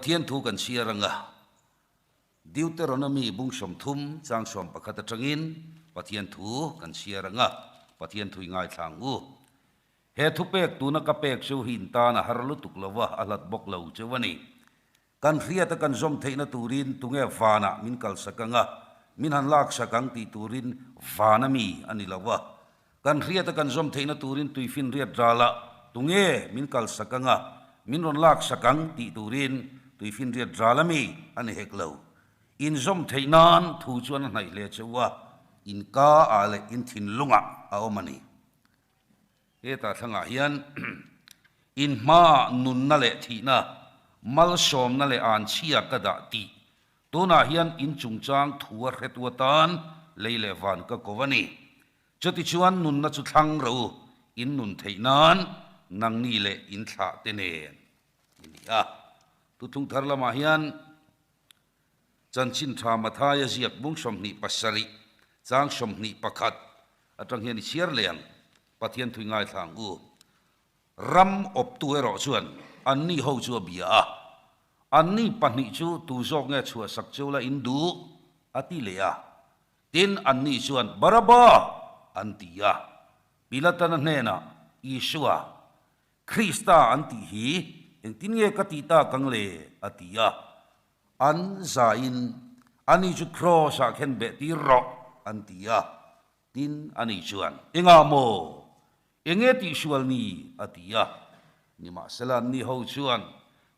เทียนถูกันเชียรังะดิวเตอรอนมีบุงสมทุมจางสมประคตจังอินปะเทียนถูกันเชียรังะปะเทียนถุยง่ายทางอูเฮทุเปกตูนักเปกชูหินตานะฮารุตุกลวะอลัดบกเลวเจวันีกันเรียตกันจอมเทนตูรินตุงเอฟานะมินกัลสกังะมินหันลักสกังตีตูรินฟานามีอันนี้ละวะกันเรียตกันจอมเทนตูรินตุยฟินเรียดราละตุงเอมินกัลสกังะมินรอนลักสกังตีตูรินตุยฟินเรียดราละมีอันนี้เฮกเลวอินจอมเทนันทูจวนไหนเลเจวะอินกาอะไรอินทินลุงะเอามันนี่เอตาทั้งอายันอินมานุนนั่นแหละทีน่ะมัลชอมนั่นแหละอ่านเชียกระดาตีตัวน่ายันอินจุงจางทัวเรตัวตันเลยเลวันก็กวันนี้จุดที่ชวนนุนนัจุทังเราอินนุนเทนันนังนี่แหละอินท่าเตเนนี่ตุทุงทารละมายันจันชินทามาทายเสียกบุ้งสมนิปัสสริจางสมนิปะขัดอัตรังเฮียนเชียร์เลียงปะเทียนถุยง่ายทางอูรำอบตัวรอชวนอันนี้เขาชัวเบียอันนี้ปนิจูตูจอกเงชัวสักจูละอินดูอติเลียตินอันนี้ชวนบาราบาอันตียาปิลตันเนนะอิชัวคริสตาอันตีฮียังตินเงกติตากังเลอติยาอันซาอินอันนี้จุครอสักเห็นเบติรออันตียาตินอันนี้ชวนเองอาโมเองติชวนนี่อติยานี่มาเสลันนี่เขาชวน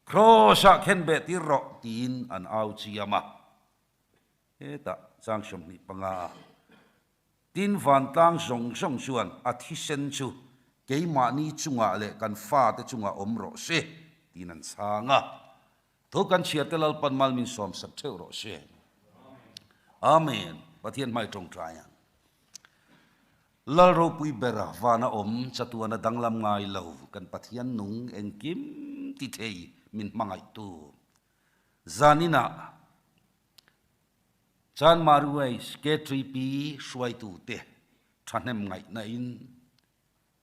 ครอสักเห็นเบติรอตินอันเอาชียมาเอตาจางชมนี่ปังอาตินฟันตังสงสงชวนอาทิเซนชูเกี่ยมานี่จุงอาเลกันฟ้าเตจุงอาอมรอเซตินันสางาทุกันเชียร์เตลลปันมัลมินสอมสักเท่ารอเซอาเมนปะเทียนไม่ตรงใจลาโรปุยเบราฟานาอมจัตัวนาดังลำง่ายเหลากันปะเทียนนุงเองกิมติเทยมินมังไอตูจานินะจานมารุไอสเกตรีปีสวยตูเตทันเนมไงในอิน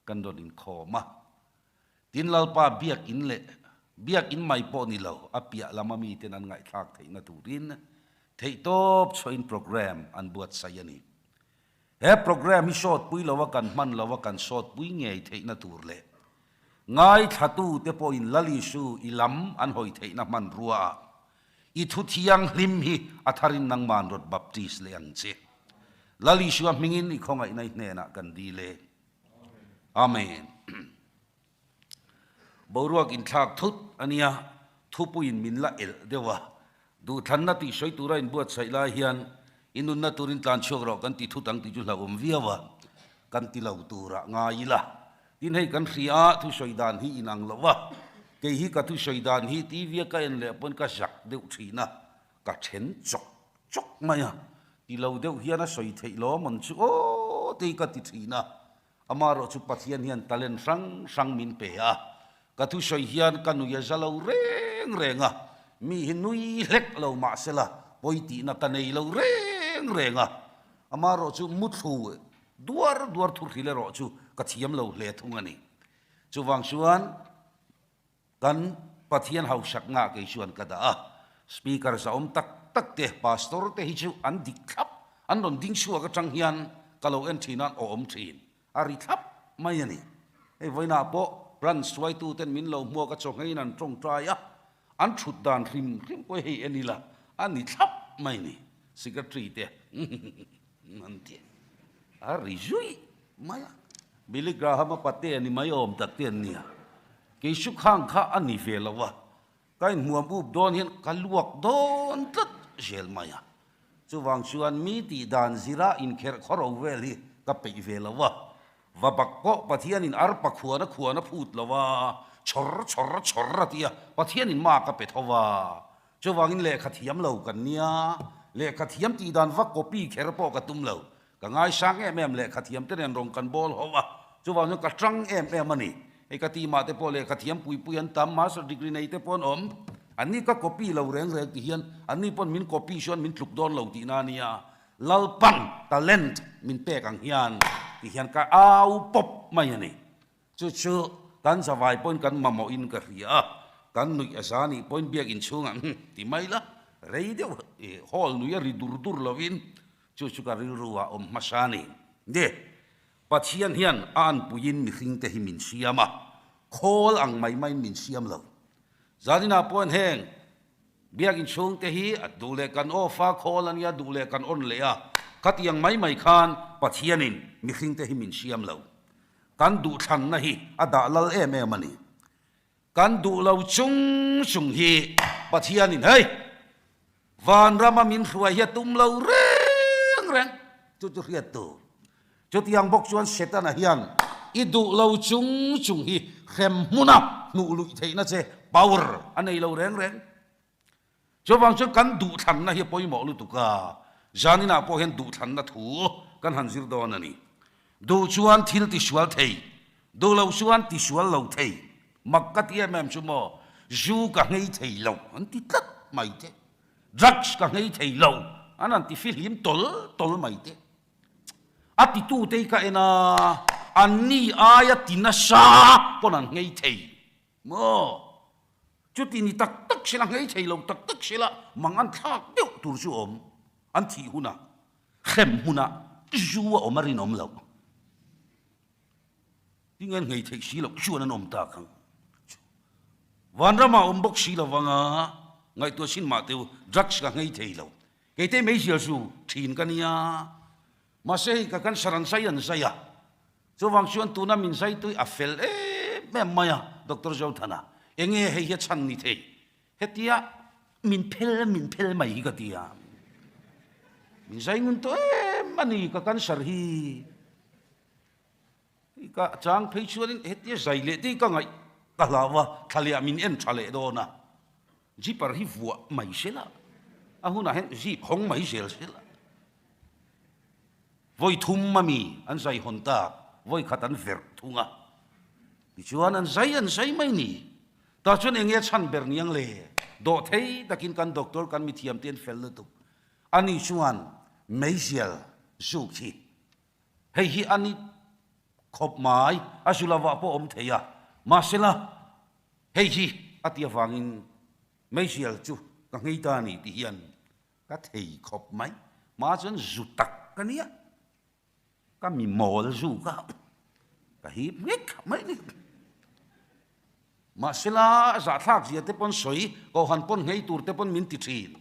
กันโดนินคอมาตินลลปาเบียกอินเล่เบียกอินไม่พอนี่เหลาอภิยาลามามีเตนันไงทักเทนตูรินเทยตบช่วยโปรแกรมอันบวชไซยานีเฮโปรแกรมมิชอดปุยลาวกันมันลาวกันชอดปุยเงยเทนตูร์เล่ไงทัตูเตปอินลลิสูอิลัมอันหอยเทนมันรัวอีทุทียังลิมฮีอัทารินนังมันรถบัพติสเลียงเจลลิสูมิงินอีคงไงในเนนักันดีเล่อาเมนบรัวกินทักทุดอันนี้ทุปุยนมินละเอลเดวะดูทันนัติสวยตุระอินบวชใส่ลาเฮียนอินุนนัตุรินตานโชกรอกันติทุตังติจุลาอมวิยวะกันติลาวตุระงายละทินให้กันเสียทุสวยดานฮีอินังละวะเกฮีกัตุสวยดานฮีทีวีกันเลยปนกัจักเดือดทีนะกัเชนจกจกมา呀ติลาวเดือดเฮียนะสวยเทล้อมันชุโอตีกัติทีนะอามารอชุปัทเฮียนเฮียนตะเลนสังมินเปียกัตุสวยเฮียนกันนุยาจะลาวเร่งมีหินุยเล็กลาวมาเสละปอยตีนักกันเอลาวเร่งอามารอชุมุดฟูดัวทุริเลรอชุกัที่ยมลาวเละทุงอันนี้ชุวังชวนกันปัทเฮียนเฮาสักงาเกยชวนกันดาสปีกเกอร์สาวมตักเตะพาสตอร์เตะฮิจูอันดิครับอันนนดิ้งชัวกับจังเฮียนกะลาวเอ็นทีนันอมทีนอาริครับไม่ยันนี่ไอ้ไว้นาโปรันสวยตูเต็นมินลาวมัวกับจงให้นันตรงใจอันชุดดานริมก็ให้อันนี้ละอันนี้ครับไม่นี่สิกระตรีเตะนั่นเตะอาริจุยไม่บิลิกราฮามาปะเตอันนี้ไม่ยอมตัดเตียนเนี่ยกิชุกข้างข้าอันนี้เฟลวะกันหัวบุบโดนเห็นกันลวกโดนตัดเชลมา呀จู่วังชวนมีตีดานซิระอินเคร์ขอเราเวลีกับไปเฟลวะว่าปักโกปะเทียนินอาร์ปักขวนะพูดละว่าชอร์ที่ปะเทียนินมากกับไปทว่าจู่วังอินเล่ขัดเทียมเรากันเนี่ยเล่ขัดเทียมตีดานวักโกปีเคร์ปอกับตุ้มเราก็ง่ายช่างแม่เล่ขัดเทียมเต้นรงกันบอลหัวจู่วังนี่ก็จังมันนี่ไอ้กติมาเตปอเล่ขัดเทียมปุยอันตามมาสดีกรีในเตปอนอันนี้ก็ copy เราเร่งที่เฮียนอันนี้ปนมิน copy ชวนมินถูกโดนเราตีนานี่ลลปัง talent มินเปกังเฮียนที่เฮียนก็เอาปบไม่ยันนี่จู่ๆกันสบายปนกันมาโมอินกันเรีย kan nui asani point biak in chunga ti mai la rei deu hol nu ya ri dur lovin chu chu ka ri ruwa om masani de pathian hian an puin mi hring te himin siama khol ang mai min siam lo zanina point heng biak in chung te hi adule kan ofa khol an ya dule kan on le a katiang mai khan pathianin mi hring te himin siam lo kan du than na hi ada lal em ani kan du lo chung hi pathianin hei van rama min hruai hi tum lo reng chu riat tu chu tiang bok chuan setan a hian i du lo chung hi khem muna nu lui theina che power anei lo reng chu wang chu kan du than na hi poimo lu tu ka janina po hen du than na thu kan han zir don ani du chuan thil ti sual thei du lo chuan ti sual lo thei makkatia mem chu mo zu ka ngei thei lo an ti tlat mai te drugs ka ngei thei lo anan ti film tol mai te ati tu te ka ena anni aya tinasa ponan ngei thei mo chu ti ni tak sila ngei thei lo tak sila mangan thak deu tur chu om an thi huna khem huna zuwa omarin om lo tingan ngei thei si lo chuan an om ta khang van rama om bok si lo wanga ngai to sin ma teu drugs ka ngei thei lo ke te mei sia su thin kania ma sei ka kan saran sai an sai ya so wang chuan tu na min sai tu a fel mem maya doctor jo thana enge hei hi chan ni thei hetia min phel mai ka tia min sai ngun to mani ka kan sar hi ka chang phei chuan hetia zai le ti ka ngai ka lawa thalia min en thale do na ji par hi vua mai sela a huna hen ji khong mai sela voi thum mami an zai hon ta voi khatan ver thunga ti chuan an zai mai ni ta chuan enge chan ber niang le do thei takin kan doctor kan mi thiam ten fel tu ani chuan meisial zu khi hei hi ani khop mai asulawa po om theya masela hei hi atia wangin meisial chu ka ngei ta ni ti hian ka thei khop mai ma chuan zu tak kania ka mi mol zu ka hi mek mai ni masela za thak zia te pon soi ko han pon ngei tur te pon min ti thin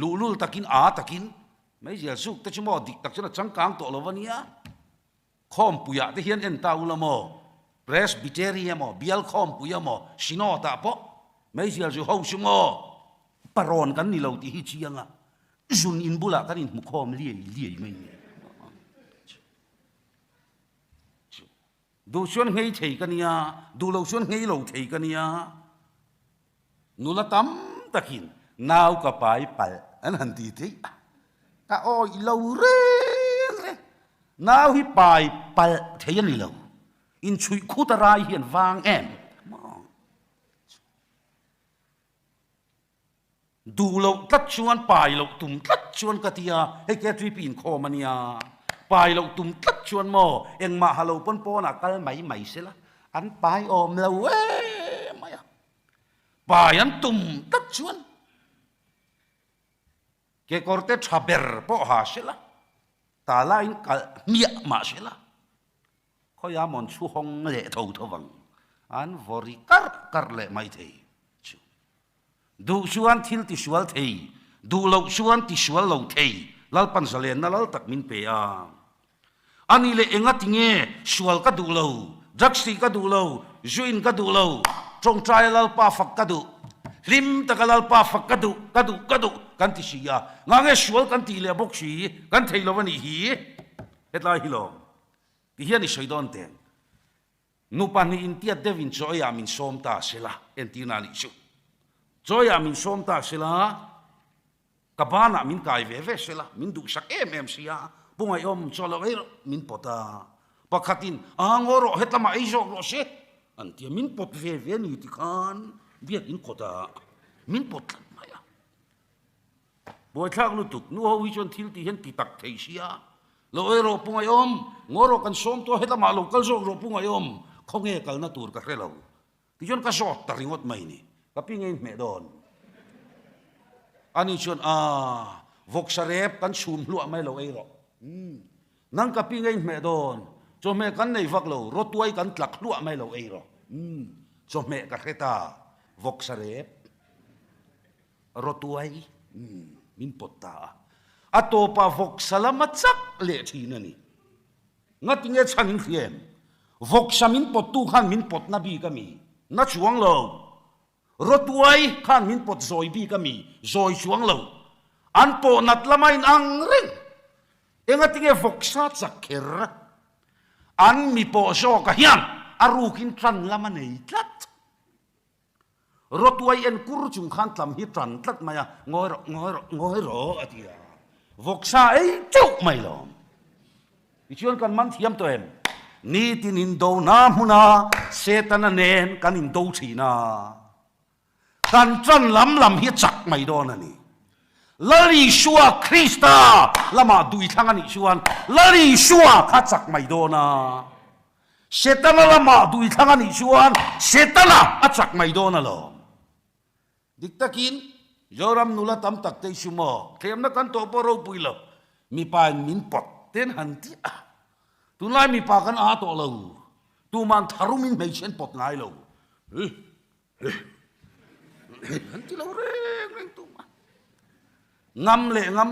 lulul takin a takin meisial zu te chmo dik tak chana changkang to lovania khom puya te hian en ta ulamo presbyteria mo bial khom puya mo sino ta po meisial zu ho sumo paron kan ni lo ti hi chianga zun in bula kan in mu khom liei mai du chuan ngei thei kania du lo chuan ngei lo thei kania nula tam takin nau ka pai pal an han ti thei ka oi lo re nau hi pai pal thei ani lo in chui khutarai hian wang em du lo tlat chuan pai lo tum tlat chuan katia he ke tri pin khomania pai lo tum tlat chuan mo eng ma halo pon pona kal mai sela an pai om lo maya pai an tum tlat chuan ke korte thaber po ha sela ta lain kal mia ma sela khoya mon chu hong le tho wang an vori kar le mai thei du chuan thil ti sual thei du lo chuan ti sual lo thei lal pan salen na lal tak min pe a ani le enga tinge sual ka du lo jaksi ka du lo juin ka du lo trong trai lal pa fak ka du lim ta ka lal pa fak ka du kan ti sia ngange sual kan ti le bok si kan thei lo wani hi hetlai hi lo ti hian ni soidon ten nu pan ni intia devin joya min som ta sela en ti na ni chu joya min som ta sela kabana min kai ve sela min du sak em sia bungai om cholo min pota pakhatin angoro hetlama iso ro se antia min pot ve ni ti khan biak in kota min pot maya boy thak lu tuk nu ho wi chon thil ti hen ti tak thei sia lo ero pungai om ngoro kan som to hetlama lo kal zo ro pungai om khonge kal na tur ka hrelo ti jon ka shot ta ringot mai ni kaping ei me don ani chuan vok sarep kan chum lua mai lo ei ro nang kaping ei me don cho me kan nei vak lo rotuai kan tlak lua mai lo ei ro cho me ka kheta vok sarep rotuai min potta atopa vok salama chak le thina ni ngatinge chanin khiem vok samin pot tu khan min pot na bi ka mi na chuang lo rotuai khan min pot zoi bi ka mi zoi chuang lo an po nat lamain ang ring engatinge vok sa chak kher an mi po so ka hiam arukin tran lama nei tlat rotuai en kur chung khan tlam hi tran tlat maya ngoi ro atia vok sa ei chuk mai lo ichuan kan man thiam to em ni tin in do na huna setana nen kan in do thina kan tran lam hi chak mai do na ni lari shua krista lama dui thang ani chuan lari shua kha chak mai do na setana lama dui thang ani chuan setana a chak mai do na lo diktakin joram nula tam tak te sumo them na kan to poro puilo mi pa min pot ten han ti tu lai mi pa kan a to lo tu man tharumin mei chen pot ngai lo han ti lo reng tu ngam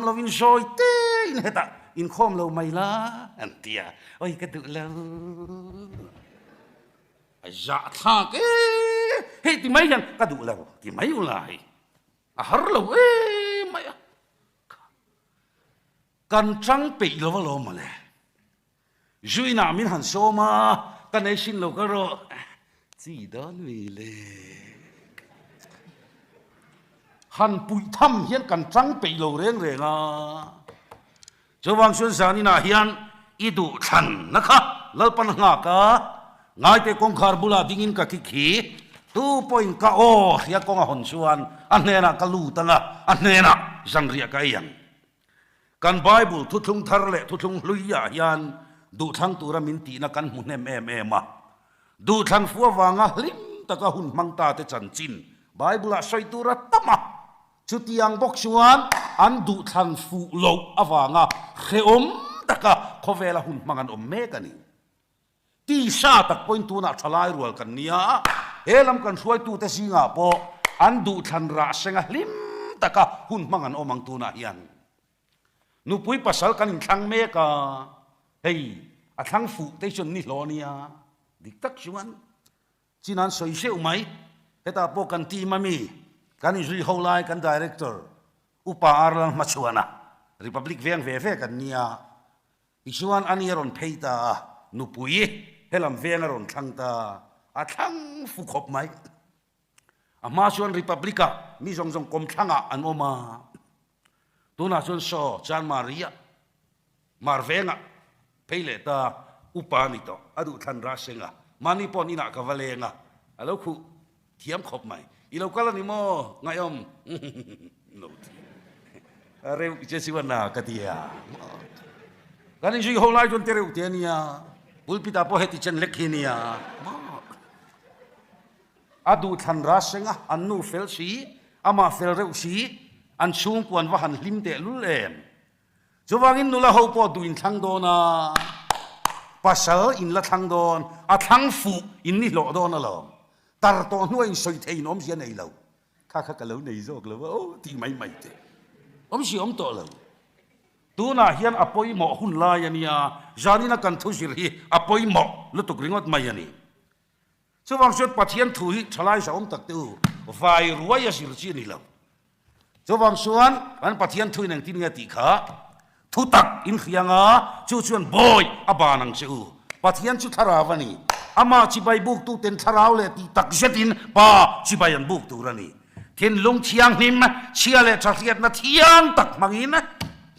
lo vin soi te in heta in khom lo mai la an tia oi ka du lo ai ja tha ke he ti mai yan ka du lo ti mai ulai a har lo mai kan trăng bị lo lo mà le duy na min han so ma kan ai sin lo ka ro chỉ đó vì le han pui tham hian kan trăng bị lo reng reng à cho wang xuân sa ni na hian i du than na kha lal pan nga ka ngai te kong khar bula dingin ka ki khi 2 point ka o ya kong a hon chuan an ne na ka lu tanga an ne na zang ria ka yang kan bible thu thung thar le thu thung luya hian du thang tura min ti na kan mun em ma du thang fu wanga lim taka hun mang ta te chan chin bible a soi tura tama chutiang bok chuan an du thang fu lo awanga kheom taka khovela hun mangan om me kani ti sa tak point tu na thalai rual kan nia helam kan suai tu te singa po an du than ra senga lim taka hun mangan omang tu na hian nu pui pasal kan thang me ka hei a thang fu te chon ni lo nia dik tak chuan chinan soi seu mai heta po kan ti mami kan i zui holai kan director upa arlang machuana republic veng ve kan nia isuan aniron peita nu pui helam vengaron thangta a thang fu khop mai ama chuan republica mi jong kom thanga an oma tuna chuan so chan maria marvenga peile ta upani to adu than ra senga mani pon ina ka valenga alo khu thiam khop mai ilo kala ni mo ngayom no are jesiwana katia kan ji holai jon tere utenia pulpita po heti chen lekhinia adu than ra senga anu fel si ama fel reu si an chung kwan wa han lim te lul em chuwangin nula ho po duin thang do na pasal in la thang don a thang fu in ni lo do na lo tar to nuai soi thei nom sia nei lo kha ka lo nei jok lo o ti mai te om si om to lo tu na hian apoi mo hun la yania janina kan thu sir hi apoi mo lu tuk ringot mai yani chuwang sot pathian thui thalai sa om tak tu vai ruai a sir chi ni lo chuwang suan an pathian thui nang tin nga ti kha thu tak in khianga chu chuan boy abanang chu pathian chu tharawani ama chi bai buk tu ten tharau le ti tak zetin pa chi bai an buk tu rani thiên lung chiang him chia le thariat na thiang tak mangin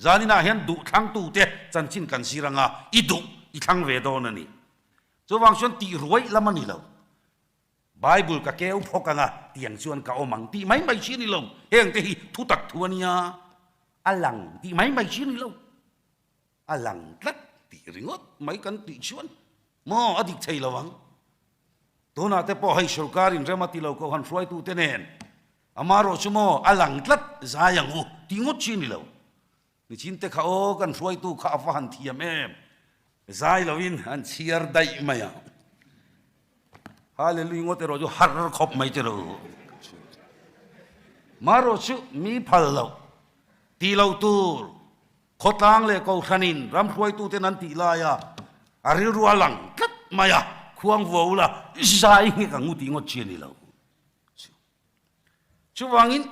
zanina hian du thang tu te chan chin kan siranga i du i thang ve do na ni chuwang chuan ti ruai lamani lo bible ka keu phokanga tiang chuan ka omang ti mai chi ni lo heng te hi thu tak thuania alang ti mai chi ni lo alang tlat ti ringot mai kan ti chuan mo adik thei lawang tu na te po hai sarkarin remati lo ko han froi tu te nen amaro chumo alang tlat zayang u tingot chin ni lo ni chin te kha o kan froi tu kha fa han thiam em zai lovin an chiar dai maya hallelujah ngote ro jo har khop mai te ro maro chu mi phal lo ti lo tur khotang le ko khanin ram froi tu te nan ti la ya ari rualang tlat maya khuang vo la zai nge ka nguti ngot chin ni lo chu wangin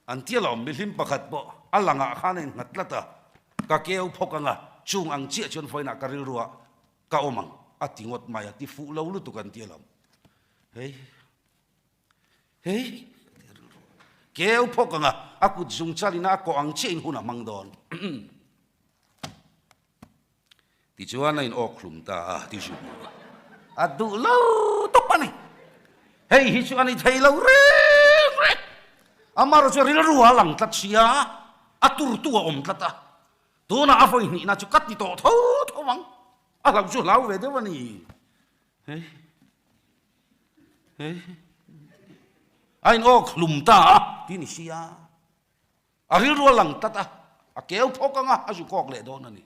an tia lo mi hlim pakhat bo alanga khanin ngatlata ka keu phokanga chung ang chia chon foina ka ril ruwa ka omang atingot maya ti fu lo lu tu kan tia lam hey keu phokanga aku chung chalina ko ang chen huna mangdon ti chuan in ok khum ta ti su adu lo to pani hey hi chuan i thei lo re amaro chu ril ruwa lang tat sia atur tu om tlata tu na afoi ni na chu kat ti to tho wang a lau chu lau ve de wani hey ain ok lum ta ti ni sia a ril ruwa lang tata a keu phokanga a chu kok le don ani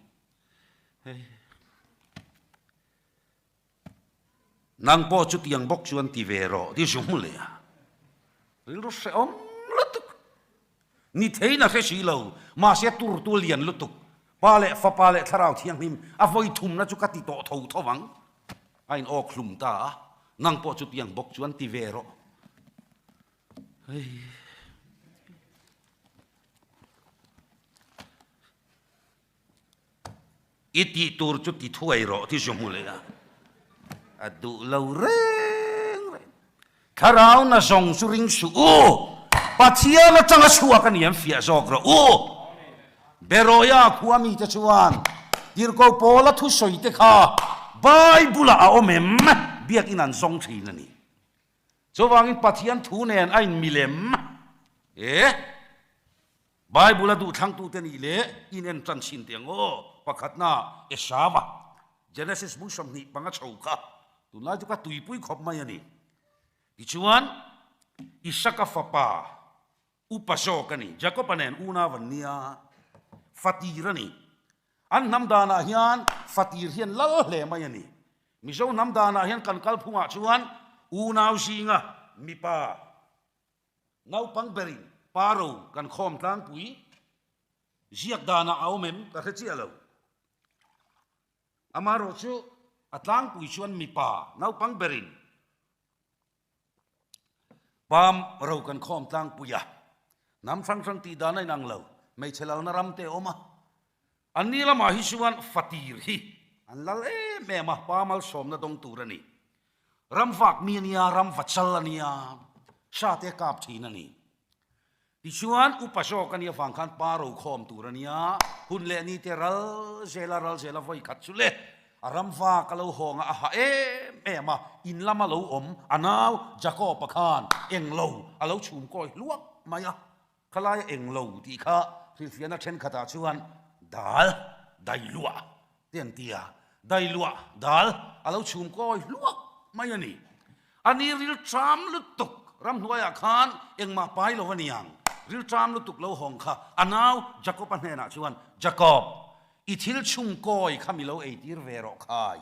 hey nang po chu tiang bok chuan ti ve ro ti su mu le ril ru se om lutuk ni theina fe si lo ma se tur tu lian lutuk pa le fa pa le tharau thiang him a voi thum na chu ka ti to tho thowang ain ok hlum ta nang po chu tiang bok chuan ti ve ro iti tur chu ti thuai ro ti su mu le adu lo reng tharau na song su ring su pathia na changa chua kan yam fia jok ro beroya khuami te chuan dir ko pola thu soi te kha bible a omem biak inan song thin ani chowangin pathian thu nen ain milem bible du thang tu te ni le inen tran chin tiang o pakhatna eshawa genesis bu som ni panga chauka tunai tu ka tuipui khop mai ani ichuan isaka fapa upaso kani jacob anen una vania fatirani an namdana hian fatir hian lal hle mai ani mizo namdana hian kan kal phunga chuan unau singa mipa nau pangberin paro kan khom tlang pui ziak dana aumem ka khachi alo amaro chu atlang pui chuan mipa nau pangberin pam ro kan khom tlang puya nam sang ti danai nang lo mai chelau na ram te oma anila ma hi suan fatir hi an lal me ma pamal som na dong turani ram fak mi ania ram fachal ania sha te kap thin ani ti suan upaso kan ya fang khan paro khom turania hun le ni te ral zela voi khat chule aram fa kalau honga aha me ma in lama lo om anaw jacob pakhan englo alo chum koi luak maya khalai englo ti kha fiana then khata chuan dal dai lua tian tia dai lua dal alo chum koi luak maya ni ani ril tram lutuk ram hnuaya khan engma pai lo waniang ril tram lutuk lo hong kha anaw jacob anena chuan jacob ithil chung koi khamilo eitir vero khai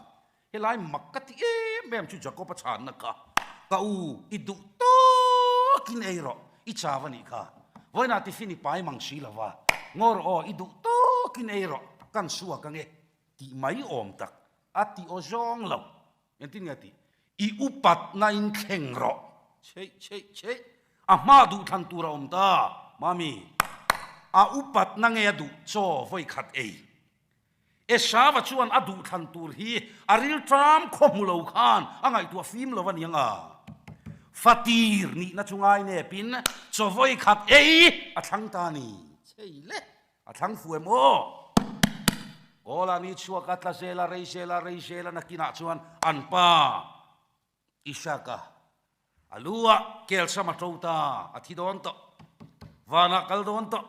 helai makkati mem chu jacob chan na ka u idu to kin eiro I chawani kha voina ti fini pai mang silawa ngor o idu to kin eiro kan suwa kange ti mai om tak ati o jong lo entin ngati I upat na in khengro che ama du than tura om ta mami a upat na nge du cho voi khat ei eshawa chuan adu than tur hi aril tram khomulo khan angai tu film lo wani anga fatir ni na chungai ne pin cho voi khat ei a thang ta ni cheile a thang fuem o ola ni chua katla sela reisela na kina chuan anpa isaka alua kel sama tota athidon to wana kaldon to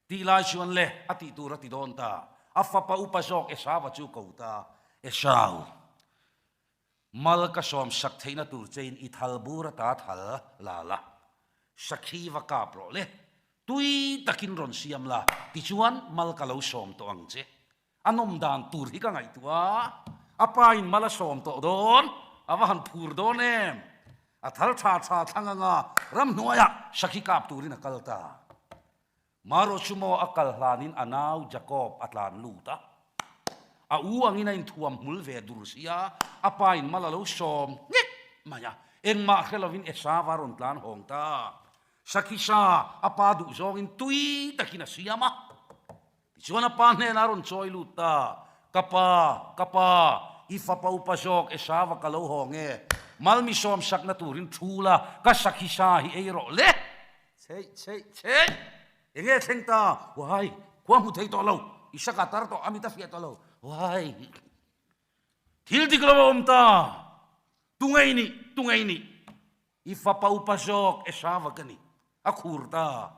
ti lai chuan le ati tu ra ti don ta afapa upasok esawa chu kota esau mal ka som sak theina tur chain I thal bura ta thal la la sakhi wa ka pro le tui takin ron siam la ti chuan mal ka lo som to ang che anom dan tur hi ka ngai tua apa in mala som to don awan phur don em a thal tha tha thanga nga ram nuaya sakhi kap turin akalta maro chumo akal hlanin anau jacob atlan luta a uangina in thuam hul ve dursia apa in malalo som nek maya engma khelovin esawa ron tlan hongta sakisa apa du zongin tui takina siama chuan apa ne na ron choi luta kapa ifa pa upasok esawa kalo honge malmi som sakna turin thula ka sakisa hi eiro le chei enge thengta wai kwa mu thei to lo isaka tar to amita fia to lo wai thil diklo omta tungai ni ifa pa upasok esawa kani akhurta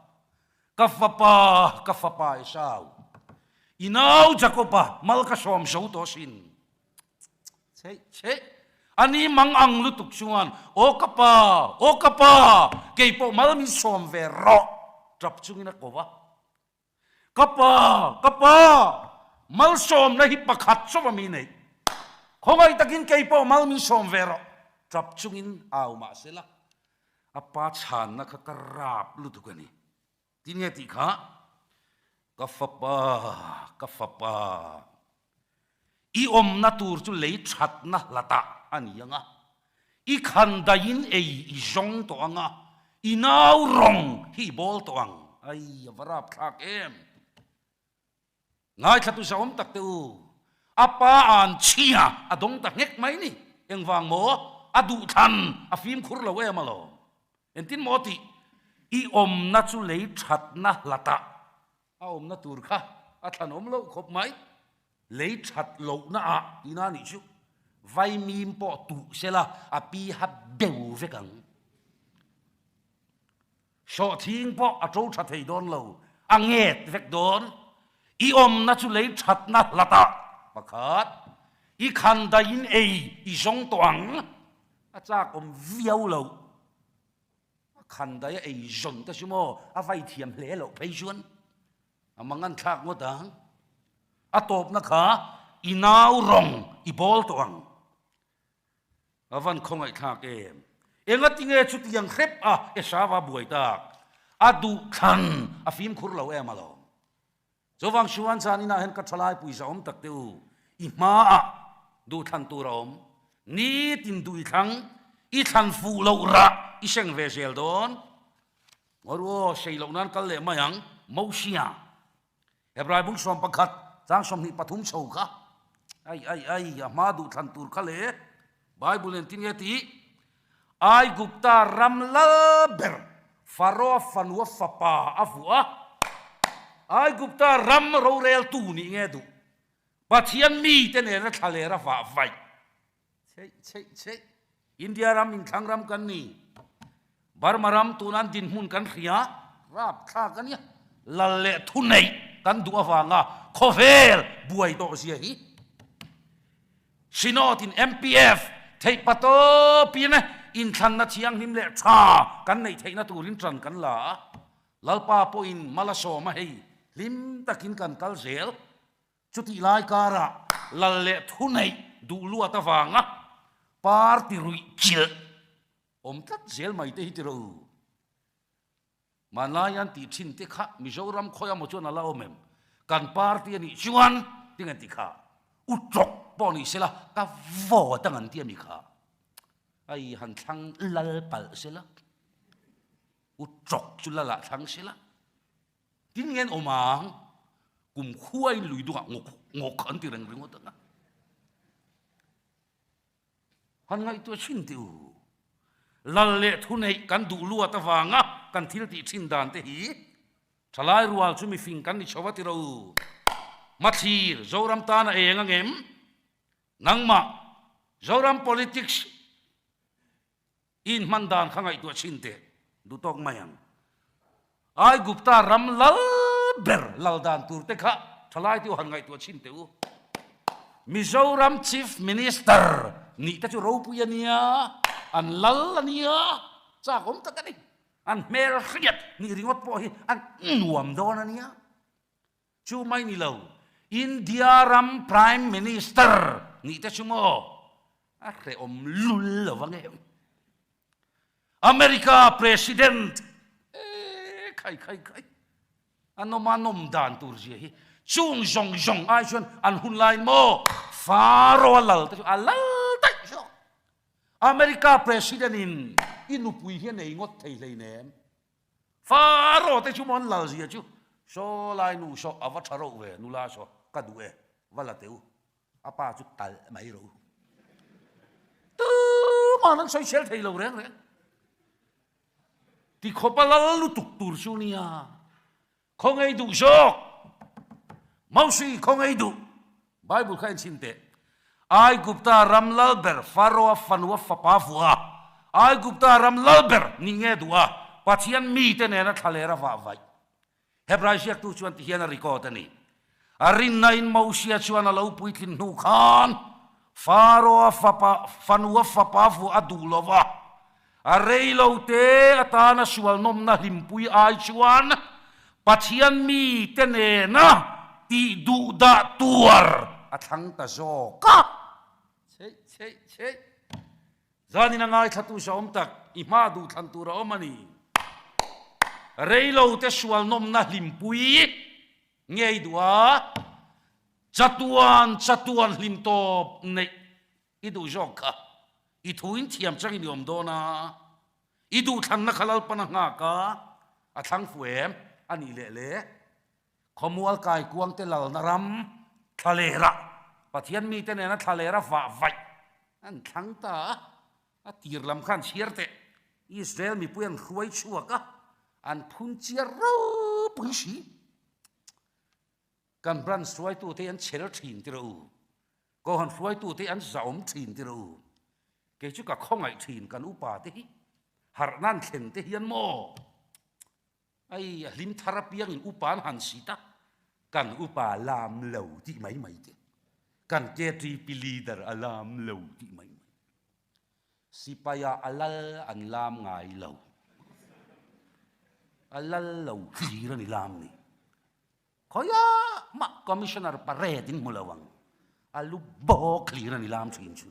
kafapa esau inau jacoba malka som so to sin chei ani mang ang lutuk chuan o kapa keipo malmi som ve ro trap chungina kowa kapa mal som na hi pakhat so mi nei khongai takin keipo malmi som ve ro trap chungin au ma sela apa chan na ka karap lutukani tinya ti kha kafapa I om na tur chu lei that na lata ani anga I khandain ei I zong to anga I nau rong hi bol to ang ai varap thak em ngai thatu sa om tak tu apa an chia adong tak ngek mai ni engwang mo adu than afim khur lo we malo entin moti I om na chu lei that na lata a om na tur kha a than om lo khop mai lấy chặt lộc na à đi na nị chú vay mìm bỏ tụ xe là à pi hấp đều với cẳng sợ thiên bỏ à trâu chặt thầy đón lâu à nghẹt với đón I om na chú lấy chặt na là ta mà khát I khăn ta in ấy I sống toang à chắc om viêu lâu khăn ta ấy sống ta chú mô à vay thiềm lẽ lâu bây xuân à mà ngăn thạc ngô táng atop na kha inau rong I bol to ang avan khongai thak em enga tinge chu tiang khrep a esawa buai tak adu khan afim khur lo em alo zowang shuan chanina hen ka thalai pui za om tak teu I ma a du than tu rom ni tin dui thang I than fu lo ra I seng ve sel don ngoro sei lo nan kal le mayang mosia hebrai bung som pakhat Giang som ni pathum chou ka ai ma du than tur kha le bible en tin ye ti ai gupta ramla ber faro fanwa fapa afua ai gupta ram ro rel tu ni nge du pathian mi te ne ra thale ra fa vai chei india ram in thang ram kan ni burma ram tunan din hun kan khia rap kha kan ya lalle thu nei kan du awanga khovel buai to sia hi sinot in MPF thei pato pina in than na chiang him le tha kan nei theina turin tran kan la lalpa po in malaso ma hei lim takin kan kal zel chuti lai kara lalle thu nei du lu atawanga party rui chil om tat zel mai te hitiro manayan ti thin te kha mizoram khoya mo chona la omem kan party ni chuan tingan ti kha utrok poni sela ka vo tangan ti mi kha ai han thang lal pal sela utrok chulala thang sela tin ngen omang kum khuai lui du ngok an ti reng ringot nga han ngai to chin tiu lalle thunei kan du lu atawanga kan thil ti thin dan te hi thalai rual chumi fing kan ni chawati ro mathir zoram ta na enga ngem nangma zoram politics in mandan khangai tu chinte du tok mayang ai gupta ram lal ber lal dan tur te kha thalai ti han ngai tu chinte u Mizoram Chief Minister ni ta chu ro pu ya nia an lal ania cha kom ta ka ni an mer khiat ni ringot po hi an nuam don ania chu mai ni lo India ram Prime Minister ni ta chu mo a re om lul lo wang em America President khai anomanom dan tur ji hi chung jong ai chuan an hun lai mo faro lal ta alal ta so America President in inupui hian ei ngot thei lei nem faro te chu mon lal ji chu so lai nu so awa tharo we nu la so ka du e wala teu apa chu tal mai ro tu ma nan soi sel thei lo reng ti khopalal lu tuk tur chu nia không ai đủ sok mau suy không ai đủ Bible khai xin te ai gupta ram lalber faro fanwa fapafua ai gupta ram lalber ni nge dua pathian mi te ne na thalera va vai Hebrai siak tu chuan ti hian record ani arin nain mausia chuan alo puitlin nu khan faro fanwa fapafu adulova areilo te atana sual nom na himpui ai chuan pathian mi te ne na ti du da tuar athang ta zo ka che zani na ngai thatu som tak I ma du than tu ra omani reilo te sual nom na limpui ngei dua chatuan lim top nei I du zo ka I thuin thiam chang ni om do na I du than na khalal pana nga ka athang fuem ani le khomual kai kuang te lal naram thalera pathian mi te ne na thalera va vai an thang ta a tir lam khan chierte Israel mi puan khuai chuaka an phun chiar ro puisi kan bran suai tu te an chel thin ti ro ko han suai tu te an zaum thin ti ro ke chu ka khongai thin kan upa te hi har nan khen te hian mo ai lim tharapiang in upan han sita kan upa lam lo ti mai te kan ke tri leader alam lo ti mai sipaya alal an lam ngai lo alal lo ti ra ni lam ni khoya ma commissioner pare din mulawang alu bo clear ni lam chin chu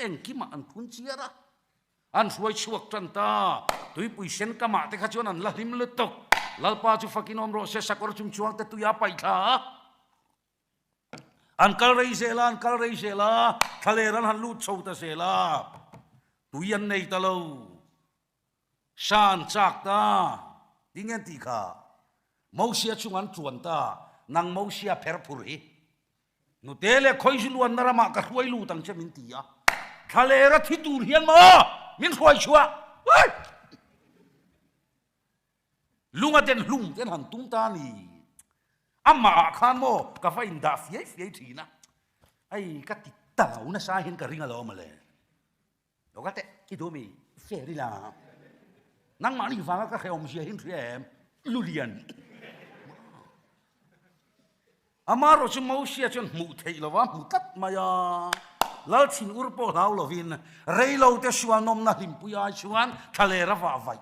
engkim an phun chiara an suai chuak tan ta tui pui sen kama te kha chuan an la hlim le tok lalpa chu fakinom ro se sakor chum chuang te tuya pai tha an kal rei zela thale ran han lut chou ta zela tuian nei ta lo san chak ta dingen ti kha mausia chungan chuan ta nang mausia pher phur hi nu tele khoi luan narama ka huai lu tang che min ti ya thale ra thi tur hian ma min huai chua lunga den lung ten han tung ta ni amma khan mo ka fa in da fiai thina ai ka ti tau na sa hin ka ringa lo ma le lo ka te ki do mi fe ri la nang ma ni fa ka kheom sia hin threm lulian amaro chu mo sia chon mu thei lo wa mu kat ma ya lal chin urpo lau lovin reilo te suan nom na limpuya chuan thalera va vai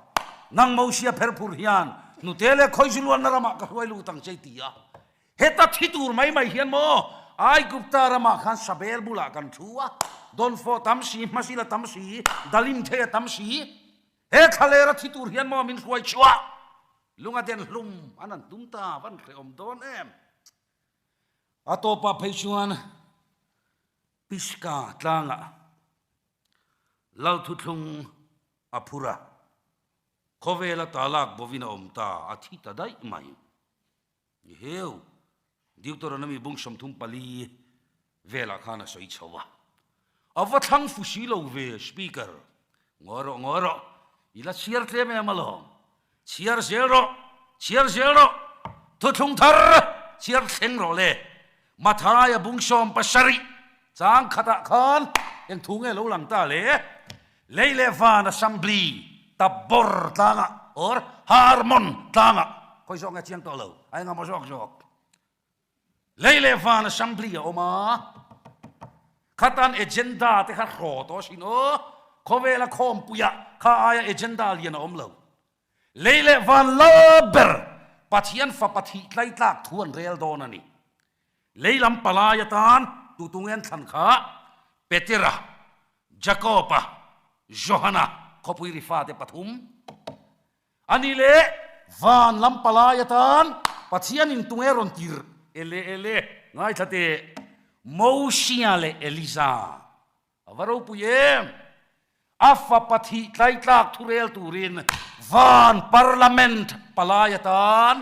nang mo sia pher phur hian nu tele khoi juluan na rama ka huai lu tang chei tia heta thitur mai hian mo ai gupta rama khan sabel bula kan thua don fo tamsi masila tamsi dalim the tamsi he thalera thitur hian mo min huai chua lunga den hlum anan tumta van khom don em atopa pheichuan Piska tlanga lau thuthung apura khovela talak bovina omta athita dai mai heu Deuteronomy bungsham thum pali vela khana soi chawa avathang fusi lo ve speaker ngoro ila chiar tle me malo chiar zero thuthung thar chiar theng ro le mathaya bungsham pasari Chang khata khan en thunge lo lang ta le van assembly tabor tanga or harmon tanga koi song chiang to lo ai ngam jok leile van assembly oma khatan agenda te kha ro to sino khovela khom puya kha aya agenda lian om lo leile van laber pathian fa pathi tlai tlak thuan rel don ani leilam palayatan tutungen than kha petera jacoba johana khopui rifa te pathum ani le van lam palayatan pathian in tungeron tir ele ngai thate mosia le elisa avaro puyem afa pathi tlai tlak thurel turin van parliament palayatan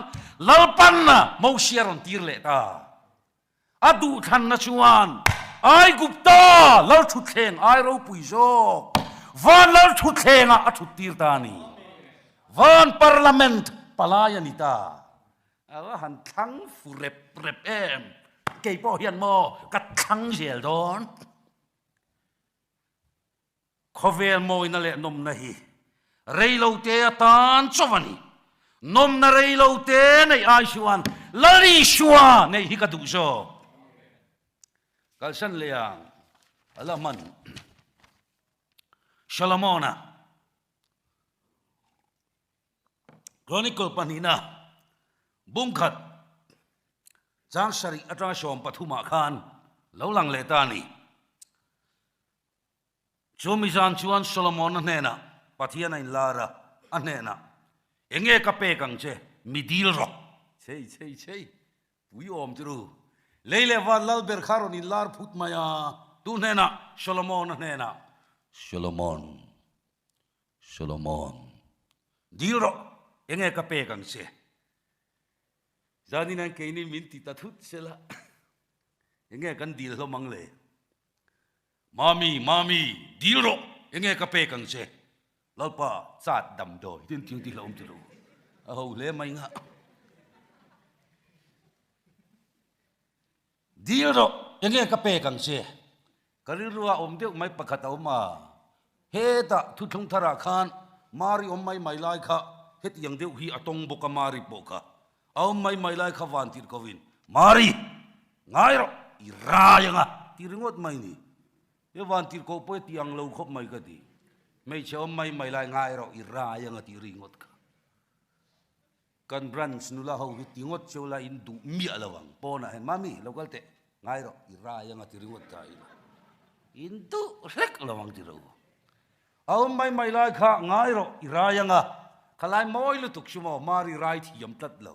lalpanna mosia ron tir le ta adu than na chuan ai gupta lal thu thleng ai ro pui zo van lal thu thlenga a thu tir ta ni van parliament palayanita awa han thang furep rep em ke po hian mo ka thang zel don khovel moi na le nom na hi reilo te tan chowani nom na reilo te nei ai shuan lari shua nei hi ka du zo kalsan leang alaman Solomona Chronicle panina bungkhat jang sari atra shom pathuma khan lo lang le ta ni chomizan chuan Solomon nena pathian in lara anena enge ka pe kang che midil ro chei pui om tru leile wa lal ber kharon in lar phut maya tu nena Solomon nena Solomon dil ro enge ka pe kang che zani nan ke ni min ti ta thut sela enge kan dil lo mang le mami dil ro enge ka pe kang che lalpa chat dam doi tin ting ti lom ti ro a ho le mai nga dil ro enge ka pe kang che karirua om deu mai pakhat oma he ta thu thung thara khan mari om mai lai kha het yang deu hi atong boka mari boka om mai lai kha van tir kovin mari ngai ro ira yanga tiringot mai ni ye van tir ko po tiang lo khop mai ka ti mai che om mai lai ngai ro ira yanga tiringot ka kan branch nula ho hi tingot chola in du mi alawang pona hen mami local te ngai ro ira yanga tiringot ka in du rek lawang ti ro om mai lai kha ngai ro ira yanga khalai moi lu tuk sumo mari right yam tat lo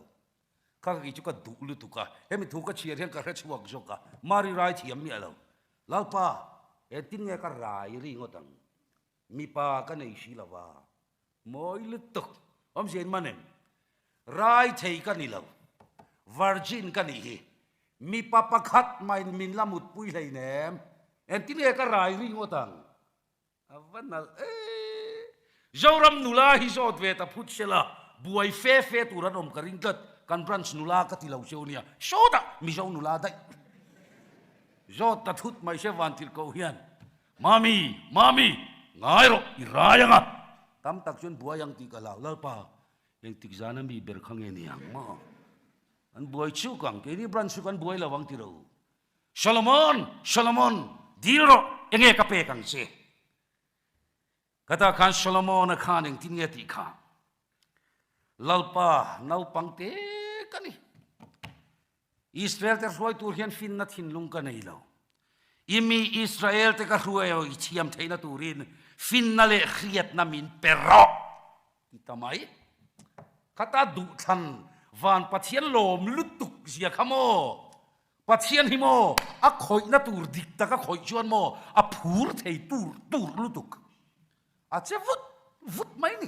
ka ki chu ka du lu tuka hemi thu ka chiar hen ka re chuak zo ka mari right yam mi alo lalpa e tin nge ka rai ri ngotang mi pa ka nei si lawa moi lu tuk om jen manen rai thei ka ni lo virgin ka ni hi mi pa pakhat mai min lamut pui lei nem en tin nge ka rai ri ngotang avanal Zoram nula hi zot ve ta phut sela buai fe turan om karing kat kan branch nula ka ti lo cheunia soda mi zo nula dai zot ta thut mai se van tir ko hian mami ngai ro irayanga tam tak chun buayang ti ka law lalpa eng tik jana mi ber khange ni ang ma an buai chu kang ke ni branch kan buai lawang ti ro Solomon dilo enge ka pe kang se kata kan Solomon na khaning tinge ti kha lalpa nau pangte kani Israel te roi tur hian fin na thin lung ka nei lo imi Israel te ka ruai o ithiam theina turin fin na le khriat na min perro tamai kata du than van pathian lom lutuk zia khamo pathian himo a khoi na tur dik ta ka khoi chuan mo a phur thei tur lutuk a che vut mai ni